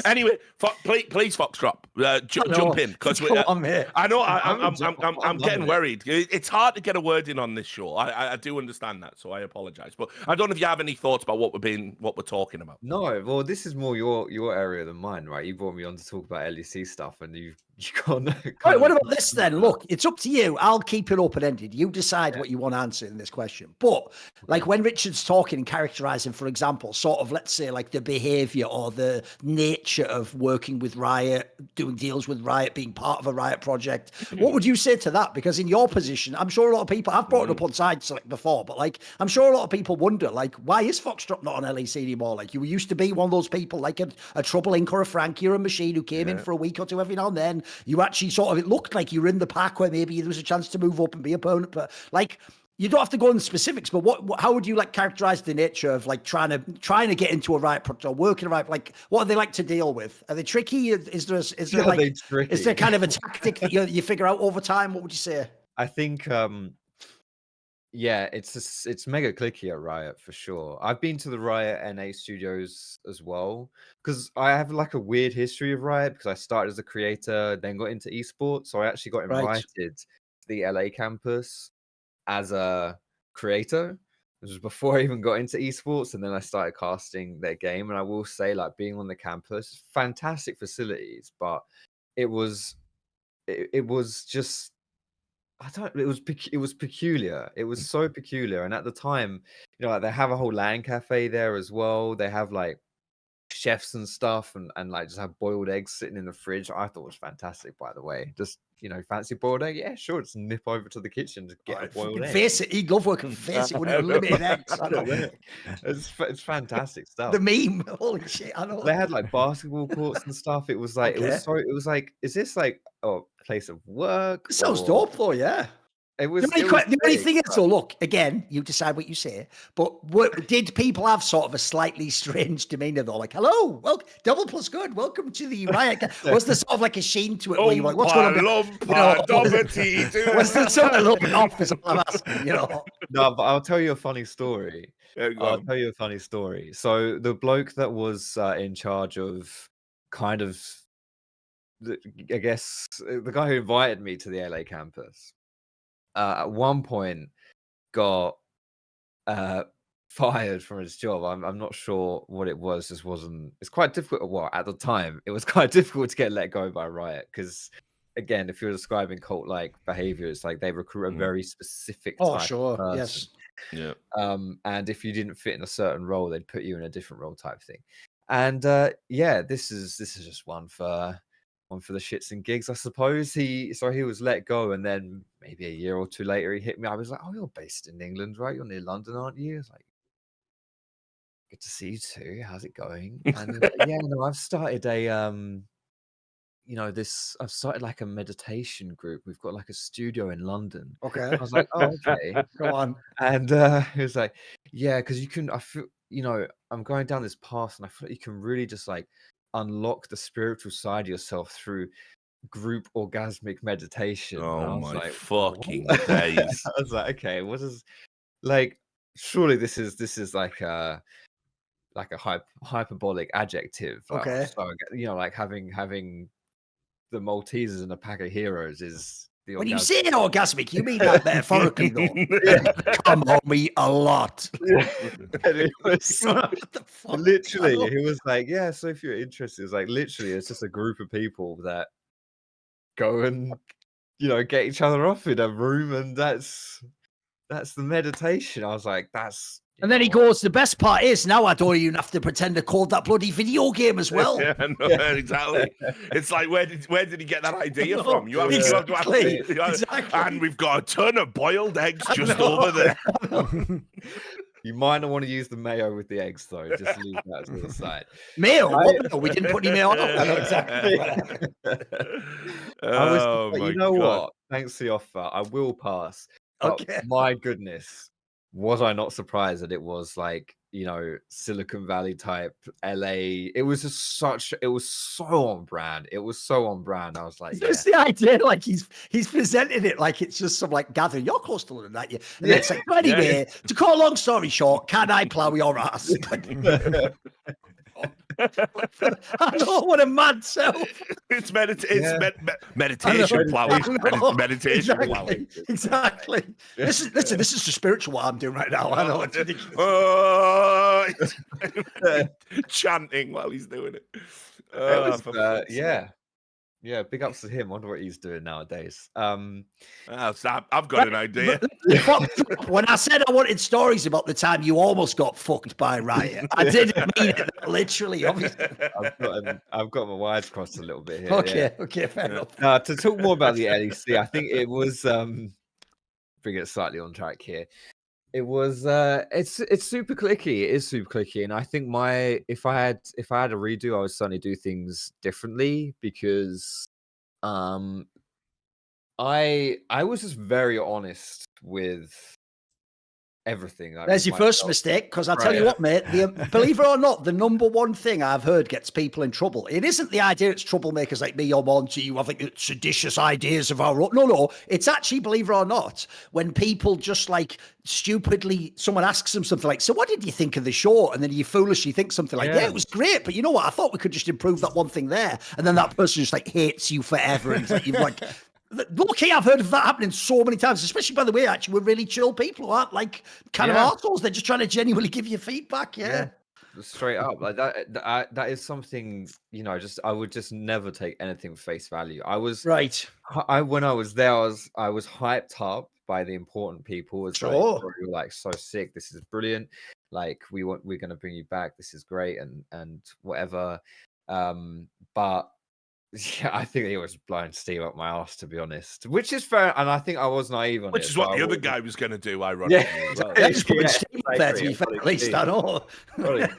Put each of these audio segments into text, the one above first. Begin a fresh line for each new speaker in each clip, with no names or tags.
Anyway, please Foxdrop, jump in because I know I'm getting worried. It's hard to get a word in on this show. I do understand that, so I apologize. But I don't know if you have any thoughts about what we're talking about.
No, well, this is more your area than mine, right? You brought me on to talk about LEC stuff, and you got no.
Right, what about this then? Look, it's up to you. I'll keep it open-ended. You decide what you want to answer in this question. But like when Richard's talking and characterizing, for example, sort of, let's say, like the behavior or the nature of working with Riot, doing deals with Riot, being part of a Riot project, what would you say to that? Because in your position, I'm sure a lot of people, I've brought it up on side select before, but like, I'm sure a lot of people wonder, like, why is Foxdrop not on LEC anymore? Like, you used to be one of those people, like a Trouble Inc. or a Frankie or a Machine who came in for a week or two every now and then. You actually sort of, it looked like you were in the pack where maybe there was a chance to move up and be opponent, but like, you don't have to go into specifics, but how would you like characterize the nature of like trying to get into a Riot project or work in a Riot? Like, what are they like to deal with? Are they tricky? Is there kind of a tactic that you figure out over time? What would you say?
I think, it's mega clicky at Riot for sure. I've been to the Riot NA studios as well because I have like a weird history of Riot because I started as a creator, then got into esports. So I actually got invited to the LA campus as a creator. This was before I even got into esports, and then I started casting their game. And I will say, like, being on the campus, fantastic facilities, but it was just, it was peculiar. It was so peculiar. And at the time, like, they have a whole LAN cafe there as well. They have like chefs and stuff, and like just have boiled eggs sitting in the fridge. I thought it was fantastic, by the way. Just, fancy boiled egg. Yeah, sure. Just nip over to the kitchen to get a boiled egg.
Face it. He'd love working face it with unlimited eggs. I don't know.
It's fantastic stuff.
The meme. Holy shit. I know.
They had like basketball courts and stuff. It was like, it was like, is this like a place of work?
It sounds dope though, yeah.
The
only thing is, so look, again, you decide what you say, but did people have sort of a slightly strange demeanor though? Like, hello, well, double plus good, welcome to the Riot. Was there sort of like a sheen to it where you were like, what's going on? Was there something a little bit off, is what I'm asking,
No, but I'll tell you a funny story. So the bloke that was in charge of kind of, I guess, the guy who invited me to the LA campus, at one point got fired from his job. I'm not sure what it was. It's quite difficult. Well, at the time, it was quite difficult to get let go by Riot because, again, if you're describing cult-like behavior, it's like they recruit a very specific type of person.
Yes.
Yeah.
And if you didn't fit in a certain role, they'd put you in a different role type thing. And this is just one for the shits and gigs, I suppose. He was let go, and then maybe a year or two later, he hit me. I was like, "Oh, you're based in England, right? You're near London, aren't you?" I was like, "Good to see you too. How's it going?" And I've started I've started like a meditation group. We've got like a studio in London.
Okay.
I was like, "Oh, okay,
go on."
And he was like, "Yeah, because I feel, I'm going down this path, and I feel like you can really just like unlock the spiritual side of yourself through group orgasmic meditation."
Oh my fucking days.
I was like, okay, what is, like, surely this is like a hyperbolic adjective.
Okay.
So, like having the Maltesers and a pack of heroes is the
when you say orgasmic, you mean that metaphorically though? Come on me a lot.
It was literally, he was like, yeah, so if you're interested, it's like literally it's just a group of people that go and get each other off in a room, and that's the meditation. I was like, that's.
And then he goes, the best part is now I don't even have to pretend to code that bloody video game as well.
Yeah, no, exactly. It's like, where did he get that idea from? You have to
Exactly.
And we've got a ton of boiled eggs just over there.
You might not want to use the mayo with the eggs, though. Just leave that to the side.
Mayo? What? We didn't put any mayo on. I know exactly.
What? Thanks for the offer. I will pass.
Okay.
My goodness. Was I not surprised that it was like, Silicon Valley type LA? It was it was so on brand. It was so on brand. I was like,
it's the idea, like he's presented it like it's just some like gathering. You're close to London, aren't you? And it's like, anyway, to cut a long story short, can I plow your ass? I know, what a mad self.
It's meditation plowing. And it's meditation plowing.
Exactly. This is this is the spiritual what I'm doing right now. I know, it's ridiculous.
Chanting while he's doing it.
Yeah, big ups to him. Wonder what he's doing nowadays.
I've got an idea.
When I said I wanted stories about the time you almost got fucked by Riot, I didn't mean it literally, obviously.
I've got my wires crossed a little bit here.
Okay, fair enough.
To talk more about the LEC, I think it was bring it slightly on track here. It was it's super clicky. It is super clicky, and I think if I had a redo, I would certainly do things differently because I was just very honest with everything.
There's your first mistake, because I'll tell you what, mate, believe it or not, the number one thing I've heard gets people in trouble. It isn't the idea it's troublemakers like me or Monty you having seditious ideas of our own. No, it's actually, believe it or not, when people just like stupidly, someone asks them something like, so what did you think of the show? And then you foolishly think something like, yeah, it was great, but you know what? I thought we could just improve that one thing there. And then that person just like hates you forever. And it's like, you've like... Lucky, I've heard of that happening so many times, especially, by the way, actually, we're really chill people who aren't like kind of assholes. They're just trying to genuinely give you feedback. Yeah.
Straight up. Like that is something, you know, I would just never take anything face value. I was when I was there, I was hyped up by the important people. It's like, we were like so sick. This is brilliant. Like we're going to bring you back. This is great. And whatever. But yeah, I think he was blowing steam up my ass, to be honest. Which is fair, and I think I was naive on
Which is what the other guy was going to do, ironically.
Yeah, as well. Just putting steam up there, to be fair, at least I know.
But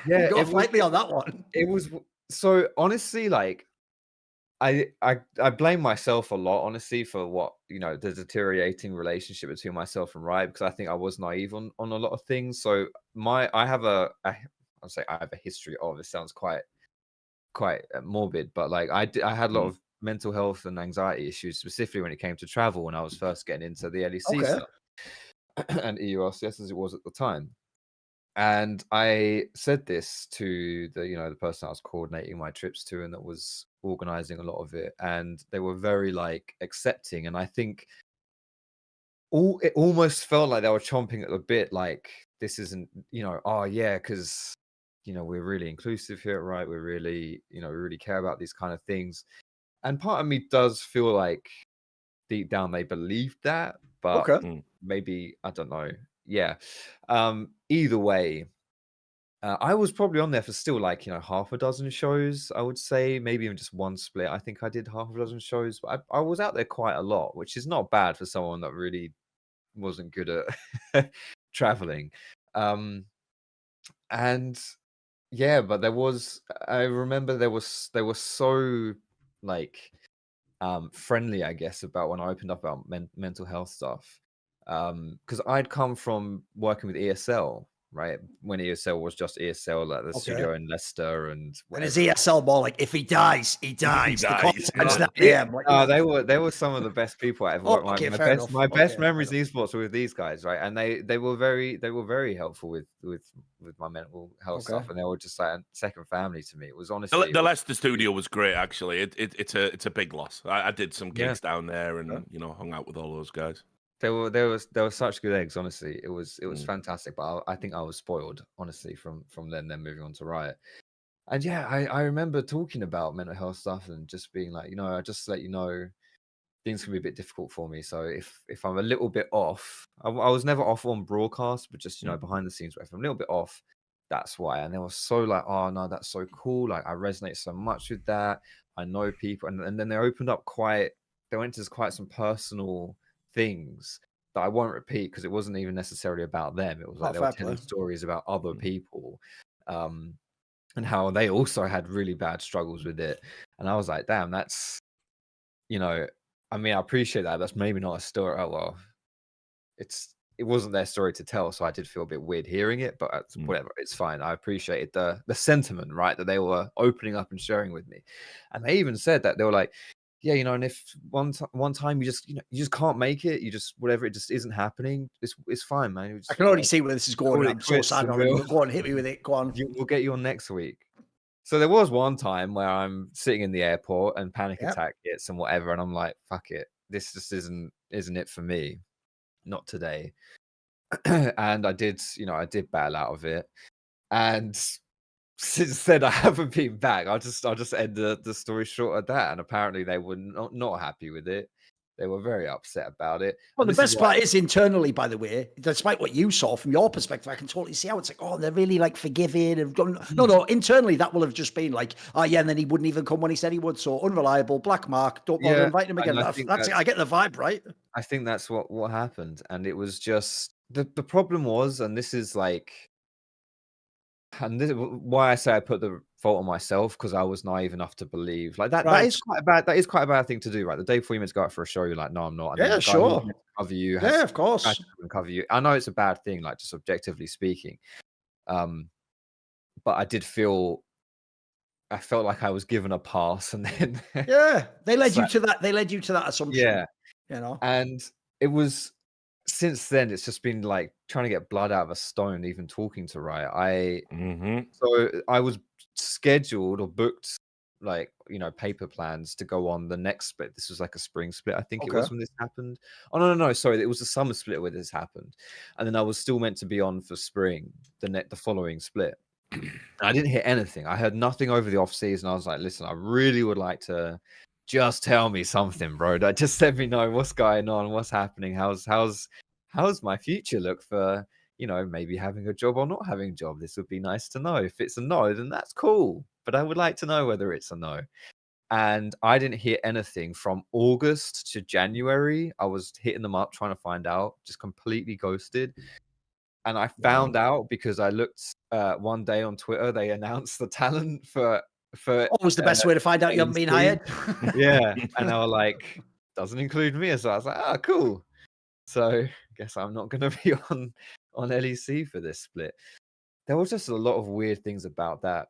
yeah,
go fight me on that one.
It was so honestly, like I blame myself a lot, honestly, for what, you know, the deteriorating relationship between myself and Riot, because I think I was naive on a lot of things. So I have a history of, it sounds quite morbid, but like I had a lot of mental health and anxiety issues, specifically when it came to travel when I was first getting into the LEC stuff and EURCS as it was at the time. And I said this to the person I was coordinating my trips to and that was organizing a lot of it, and they were very like accepting, and I think it almost felt like they were chomping at the bit, like this isn't, because we're really inclusive here at Riot. We're really, we really care about these kind of things. And part of me does feel like deep down they believed that, but maybe, I don't know. Yeah. Either way, I was probably on there for still like, half a dozen shows, I would say, maybe even just one split. I think I did half a dozen shows, but I was out there quite a lot, which is not bad for someone that really wasn't good at traveling. And yeah, but I remember they were so like friendly, I guess, about when I opened up about mental health stuff, because I'd come from working with ESL, right, when ESL was just ESL, like the studio in Leicester, and
is ESL more like, if he dies, he dies?
They were some of the best people I ever worked with. My best memories in esports were with these guys, right? And they were very helpful with my mental health stuff, and they were just like second family to me. It was honestly
the Leicester studio was great, actually. It's a big loss. I did some gigs down there and hung out with all those guys.
They were such good eggs, honestly. It was fantastic, but I think I was spoiled, honestly, from then moving on to Riot. And yeah, I remember talking about mental health stuff and just being like, I just let you know, things can be a bit difficult for me. So if I'm a little bit off, I was never off on broadcast, but just behind the scenes, if I'm a little bit off, that's why. And they were so like, oh no, that's so cool. Like I resonate so much with that. I know people, and then they opened up they went into quite some personal things that I won't repeat because it wasn't even necessarily about them. It was like they were telling stories about other people, and how they also had really bad struggles with it. And I was like, damn, that's, I mean, I appreciate that. That's maybe not a story. Oh well, it wasn't their story to tell, so I did feel a bit weird hearing it. But whatever, it's fine. I appreciated the sentiment, right, that they were opening up and sharing with me. And they even said that they were like, yeah, you know, and if one time you just can't make it, you just whatever, it just isn't happening. It's fine, man.
I can already see where this is going. I'm so sad. Go on, hit me with it. Go on.
We'll get you on next week. So there was one time where I'm sitting in the airport and panic attack hits and whatever, and I'm like, fuck it, this just isn't it for me, not today. And I did bail out of it, and since then I haven't been back. I'll just end the story short at that. And apparently they were not happy with it. They were very upset about it.
Well, the best part is internally, by the way, despite what you saw from your perspective, I can totally see how it's like, oh, they're really like forgiving and gone. No, internally that will have just been like, oh yeah, and then he wouldn't even come when he said he would. So unreliable, black mark, don't bother inviting him again. I get the vibe, right?
I think that's what happened. And it was just the problem was, and this is like, and this is why I say I put the fault on myself, because I was naive enough to believe like that. Right. That is quite a bad thing to do, right? The day before you meant to go out for a show, you're like, no, I'm not. And
yeah, sure.
Cover you.
Yeah, of course.
Cover you. I know it's a bad thing, like just objectively speaking. But I did feel. I felt like I was given a pass, and then
they led you to that. They led you to that assumption.
Yeah,
you know,
and it was. Since then, it's just been like trying to get blood out of a stone, even talking to Riot. So I was scheduled or booked, like, you know, paper plans to go on the next split. This was like a spring split, I think it was, when this happened. Oh, no, sorry. It was a summer split where this happened. And then I was still meant to be on for spring, the following split. I didn't hear anything. I heard nothing over the off season. I was like, listen, I really would like to just tell me something, bro. Just let me know what's going on, what's happening. How's my future look for, you know, maybe having a job or not having a job? This would be nice to know. If it's a no, then that's cool. But I would like to know whether it's a no. And I didn't hear anything from August to January. I was hitting them up trying to find out, just completely ghosted. And I found out because I looked one day on Twitter, they announced the talent for
always the best way to find out you haven't been hired.
Yeah. And they were like, doesn't include me. So I was like, oh, cool. So I guess I'm not going to be on LEC for this split. There was just a lot of weird things about that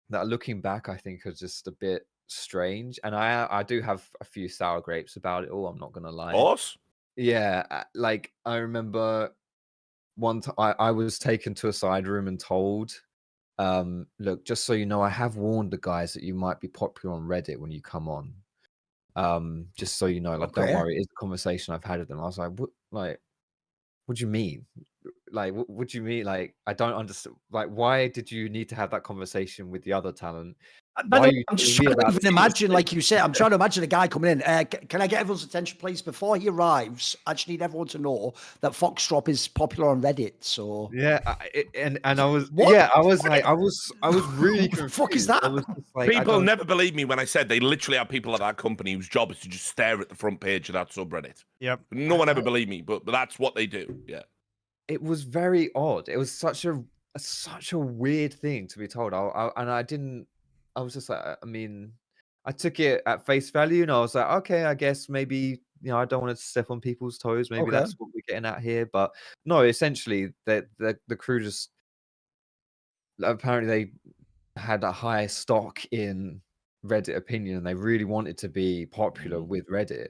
looking back, I think, are just a bit strange. And I do have a few sour grapes about it all. I'm not going to lie.
Horse?
Yeah. Like, I remember one time I was taken to a side room and told, look, just so you know, I have warned the guys that you might be popular on Reddit when you come on. Just so you know, like, don't worry, it's a conversation I've had with them. I was like, what do you mean? Like, what do you mean? Like, I don't understand. Like, why did you need to have that conversation with the other talent?
I'm just trying to even imagine, like you said, I'm trying to imagine a guy coming in. Can I get everyone's attention, please? Before he arrives, I just need everyone to know that Foxdrop is popular on Reddit. So
yeah, and I was I was really confused.
What the fuck is that?
Like, people never believe me when I said they literally have people at that company whose job is to just stare at the front page of that subreddit.
Yep.
No one ever believed me, but that's what they do. Yeah.
It was very odd. It was such a weird thing to be told. I was just like, I mean, I took it at face value, and I was like, okay, I guess maybe, you know, I don't want to step on people's toes. Maybe that's what we're getting at here. But no, essentially, the crew just apparently they had a high stock in Reddit opinion, and they really wanted to be popular with Reddit.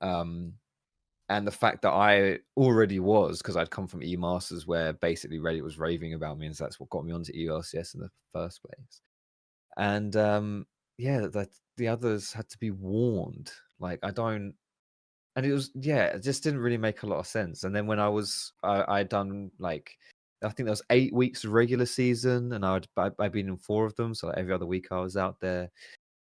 And the fact that I already was, because I'd come from eMasters, where basically Reddit was raving about me, and so that's what got me onto ELCS in the first place. And that the others had to be warned. Like, and it was, it just didn't really make a lot of sense. And then when I'd done, like, I think there was 8 weeks of regular season, and I'd been in 4 of them, so like every other week I was out there.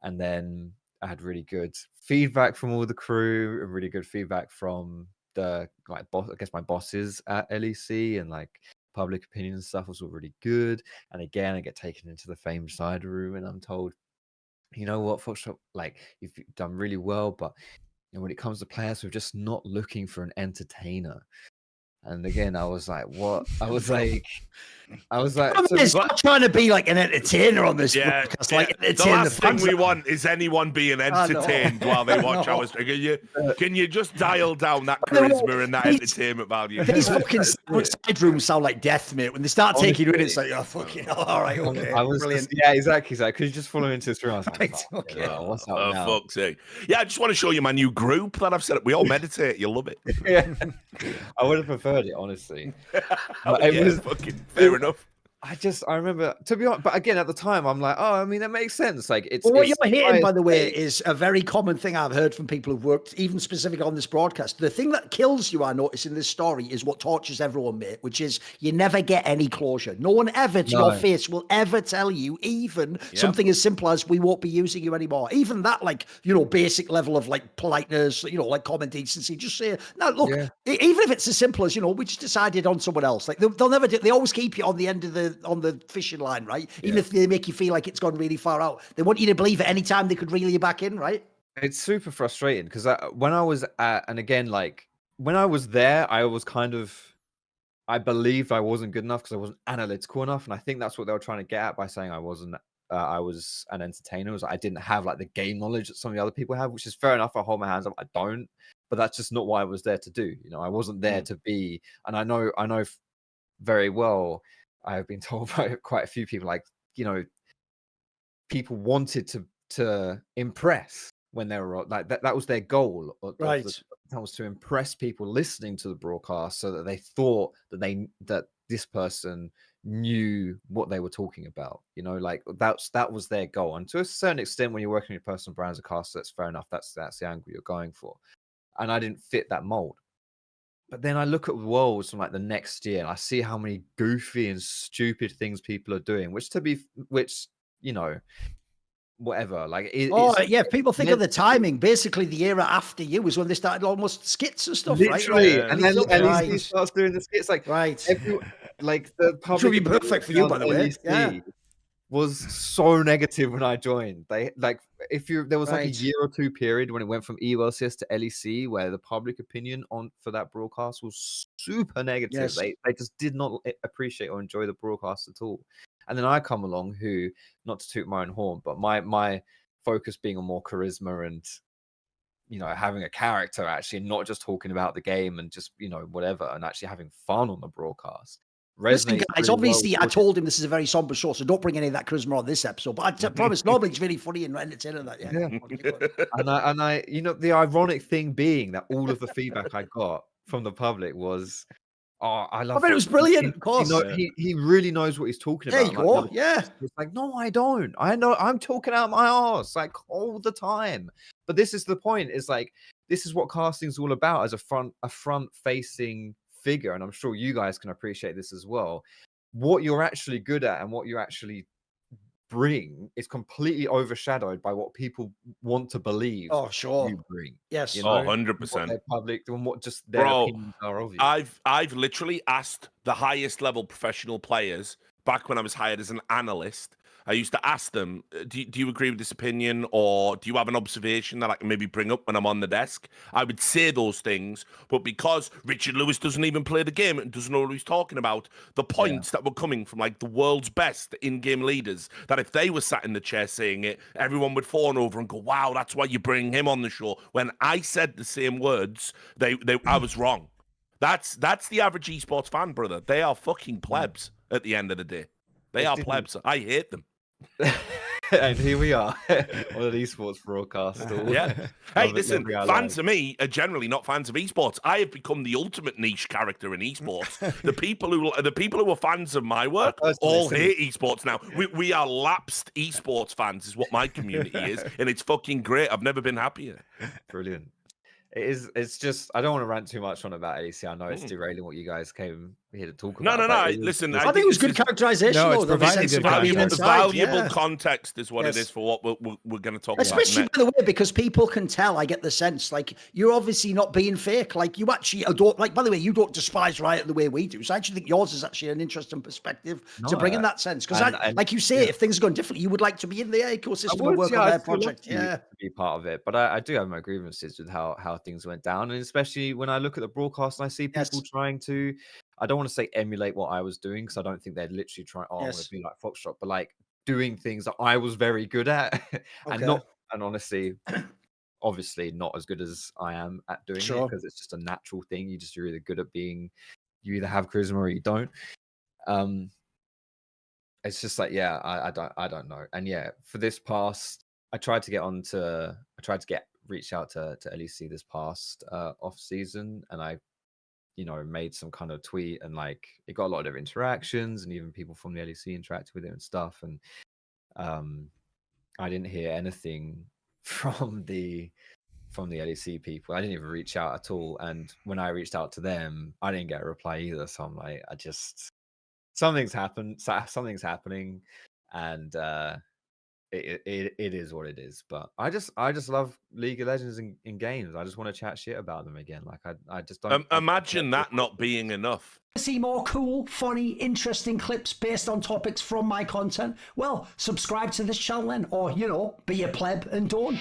And then I had really good feedback from all the crew, and really good feedback from the, like, boss, I guess my bosses at LEC, and like public opinion and stuff was all really good. And again, I get taken into the famed side room, and I'm told, you know what, Foxdrop, like, you've done really well, but, you know, when it comes to players, we're just not looking for an entertainer. And again, I was like, what? I was like, so,
it's not trying to be like an entertainer on this podcast. Like,
the last thing we want is anyone being entertained while they watch our stream. Can you just dial down that charisma and that entertainment value?
These fucking side rooms sound like death, mate. When they start taking you in, it's like, oh, fucking, all right, okay. Brilliant.
Yeah, exactly. So could you just follow into this room? I was like,
right, okay.
What's up now?
Fuck's sake. Yeah, I just want to show you my new group that I've set up. We all meditate. You'll love it.
Yeah, I would have preferred it, honestly.
It was fucking fair enough.
I remember, to be honest, but again, at the time, I'm like, oh, I mean, that makes sense. Like, it's.
Well, what you're hitting, by the way, is a very common thing I've heard from people who've worked, even specific on this broadcast. The thing that kills you, I notice in this story, is what tortures everyone, mate, which is you never get any closure. No one ever to your face will ever tell you even something as simple as we won't be using you anymore. Even that, like, you know, basic level of like politeness, you know, like common decency. Just say, no, look, even if it's as simple as, you know, we just decided on someone else. Like they'll never do. They always keep you on the end of on the fishing line, right? Even if they make you feel like it's gone really far out, they want you to believe at any time they could reel you back in, right?
It's super frustrating because when I was and again, like when I was there, I was I believed I wasn't good enough because I wasn't analytical enough, and I think that's what they were trying to get at by saying I wasn't. I was an entertainer. Was I didn't have like the game knowledge that some of the other people have, which is fair enough. I hold my hands up. I don't, but that's just not what I was there to do. You know, I wasn't there to be, and I know very well. I have been told by quite a few people, like, you know, people wanted to impress when they were like that was their goal,
right?
That was to impress people listening to the broadcast, so that they thought that this person knew what they were talking about. You know, like that was their goal. And to a certain extent, when you're working with personal brands, of course, that's fair enough. That's the angle you're going for. And I didn't fit that mold. But then I look at Worlds from like the next year and I see how many goofy and stupid things people are doing, which you know, whatever. Like,
people think of the timing. Basically, the era after you was when they started almost skits and stuff,
literally.
Right?
And then LEC starts doing the skits, like like the public.
Should be perfect for you, by the way. Yeah.
Was so negative when I joined. They like there was like a year or two period when it went from EULCS to LEC where the public opinion for that broadcast was super negative.
Yes.
They just did not appreciate or enjoy the broadcast at all. And then I come along, who, not to toot my own horn, but my focus being on more charisma and, you know, having a character, actually not just talking about the game and just, you know, whatever, and actually having fun on the broadcast.
Listen, guys, obviously, I told him this is a very somber show, so don't bring any of that charisma on this episode. But I promise, normally it's really funny and entertaining. That,
and I, you know, the ironic thing being that all of the feedback I got from the public was, "Oh, I love."
I bet it was brilliant. Of course,
he really knows what he's talking about.
There you go. Yeah,
it's like, no, I don't. I know I'm talking out my arse like all the time. But this is the point. Is like this is what casting's all about, as a front facing figure, and I'm sure you guys can appreciate this as well. What you're actually good at and what you actually bring is completely overshadowed by what people want to believe.
Oh, sure.
You bring.
Yes.
You know,
100%.
Their public and what just their opinions are of you.
I've literally asked the highest level professional players back when I was hired as an analyst. I used to ask them, do you agree with this opinion, or do you have an observation that I can maybe bring up when I'm on the desk? I would say those things, but because Richard Lewis doesn't even play the game and doesn't know what he's talking about, the points that were coming from like the world's best in-game leaders, that if they were sat in the chair saying it, everyone would fawn over and go, wow, that's why you bring him on the show. When I said the same words, I was wrong. That's the average esports fan, brother. They are fucking plebs at the end of the day. They are plebs. I hate them.
And here we are on an esports broadcast.
Yeah. Hey, listen, fans of me are generally not fans of esports. I have become the ultimate niche character in esports. the people who are fans of my work all hate esports now. We are lapsed esports fans, is what my community is, and it's fucking great. I've never been happier.
Brilliant. It's just, I don't want to rant too much on about LEC. I know it's derailing what you guys came here to talk
No,
about.
no, no. Listen,
I think it was good characterization.
No, it's
though,
providing good
valuable context is what it is for what we're going to talk about.
Especially, by the way, because people can tell, I get the sense, like, you're obviously not being fake. Like, you actually don't, like, by the way, you don't despise Riot the way we do. So I actually think yours is actually an interesting perspective to bring in that sense. Because, like you say, if things are going differently, you would like to be in the ecosystem and work on their project.
To be part of it. But I do have my grievances with how things went down. And especially when I look at the broadcast and I see people trying to, I don't want to say emulate what I was doing, because I don't think they'd literally try, I want to be like Foxdrop, but like doing things that I was very good at and honestly, obviously not as good as I am at doing it, because it's just a natural thing. You're either good at being, you either have charisma or you don't. It's just like, I don't know. And for this past, I tried to reach out to LEC this past off season, and I made some kind of tweet, and like it got a lot of interactions, and even people from the LEC interacted with it and stuff. And I didn't hear anything from the LEC people. I didn't even reach out at all. And when I reached out to them, I didn't get a reply either. So I'm like, something's happening, and it is what it is. But I just love League of Legends in games. I just want to chat shit about them again. Like I just don't
imagine that not being enough.
See more cool, funny, interesting clips based on topics from my content? Well, subscribe to this channel then, or be a pleb and don't.